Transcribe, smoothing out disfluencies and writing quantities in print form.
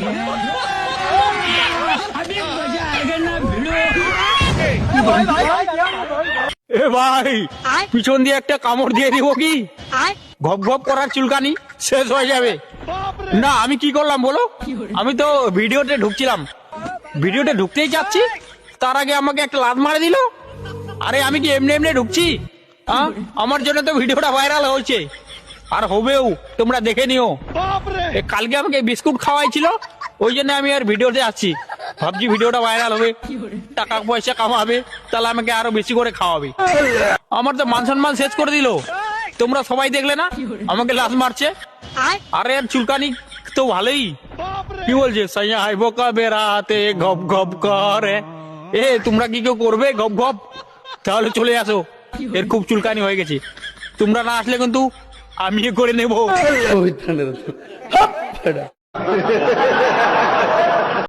এ ভাই, পিছন দিয়ে একটা কামড় দিয়ে দিব কি? ঘপ ঘপ করার চুলকানি শেষ হয়ে যাবে। না আমি কি করলাম বলো, আমি তো ভিডিওতে ঢুকছিলাম, ভিডিওতে ঢুকতেই যাচ্ছি, তার আগে আমাকে একটা লাত মারে দিল। আরে আমি কি এমনি এমনি ঢুকছি? আমার জন্য তো ভিডিওটা ভাইরাল হয়েছে, আর হবেও, তোমরা দেখে নিও। কালকে আমাকে বিস্কুট খাওয়াইছিল, ওই জন্য আমি আর ভিডিওতে আসছি, ভাবছি ভিডিওটা ভাইরাল হবে, টাকা পয়সা কামাবে, তাহলে আমাকে আরো বেশি করে খাওয়াবে। আমার তো মান সম্মান শেষ করে দিল। তোমরা সবাই দেখলে না আমাকে লাত মারছে? আরে আর চুলকানি তো ভালোই। কি বলছে সাইয়া হাইবো কবে রাতে গপ গপ করে। এ তোমরা কি কেউ করবে গপ গপ? তাহলে চলে আসো, এর খুব চুলকানি হয়ে গেছে। তোমরা না আসলে কিন্তু আমি করে নেবো।